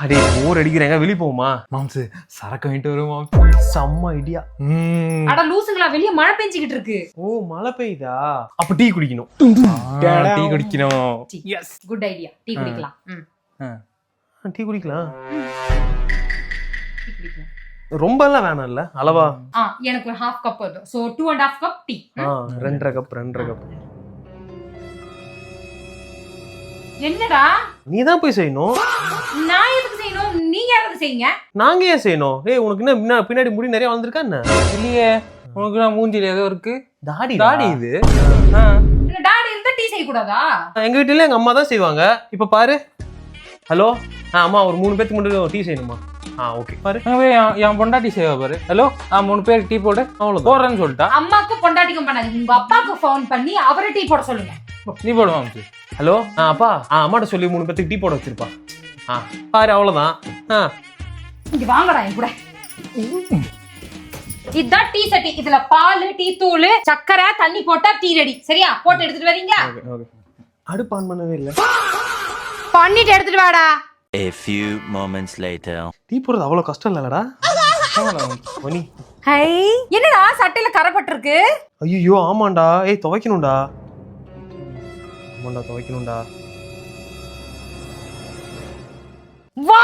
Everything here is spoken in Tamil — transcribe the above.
அடே போர் அடிக்கிறேங்க, வெளிய போமா மாம்சு சரக்கு வாங்கிட்டு வருவோம். செம்ம ஐடியா. அட லூசுங்களா, வெளிய மழை பெஞ்சிக்கிட்டு இருக்கு. ஓ மழை பெய்யுதா? அப்ப டீ குடிக்கணும். டீ குடிக்கணும். Yes, good idea. டீ குடிக்கலாம். டீ குடிக்கலாம். டீ குடிக்கலாம். ரொம்ப எல்லாம் வேணாம்ல, அளவா. எனக்கு ஒரு half கப் போதும். So 2.5 cup tea. 2.5 cup 2.5 cup. என்னடா நீ தான் போய் செய்யணும். நான் எதுக்கு செய்யணும்? நீங்க யாராவது செய்யுங்க. நாங்க ஏன் செய்யணும்? ஏய் உனக்கு என்ன பின்னாடி முடி நிறைய வளர்ந்துருக்கா என்ன? இல்லையே, உனக்கு நான் மூஞ்சில ஏதோ இருக்கு. தாடி தாடி இது. டாடி இருந்தா டீ செய்ய கூடாதா? எங்க வீட்டுல எங்க அம்மா தான் செய்வாங்க. இப்ப பாரு. ஹலோ அம்மா, ஒரு 3 பேருக்கு மட்டும் டீ செய்யணுமா? ஓகே பாரு. என் பொண்டாட்டி செய்வா பாரு. ஹலோ 3 பேருக்கு டீ போடு. அவ்வளவு போடுறேன்னு சொல்லிட்டா. அம்மாக்கு பொண்டாட்டிக்கும் பண்ணாதீங்க, உங்க அப்பாவுக்கு ஃபோன் பண்ணி அவரை டீ போட சொல்லுங்க. நீ போடு மாம்சு. ஹலோ அப்பா, அம்மாட்ட சொல்லி 3 பேருக்கு டீ போட வச்சிருப்பா. பாரு அவ்வளவுதான். இங்க வாங்கடா என் கூட. இதான் டீ சட்டி. இதுல பால், டீ தூள், சக்கரை, தண்ணி போட்டா டீ ரெடி. சரியா? போட்டு எடுத்துட்டு வரீங்க. அடுப்பு ஆன் பண்ணவே இல்ல. பண்ணிட்டு எடுத்துட்டு வாடா. A few moments later. Tea போடுறது அவ்வளவு கஷ்டம் இல்லடா. மணி. ஹை, என்னடா சட்டையில கரை பட்டிருக்கு? ஐயோ ஆமாண்டா. ஏய் துவைக்கணும்டா. ஆமாண்டா துவைக்கணும்டா. வா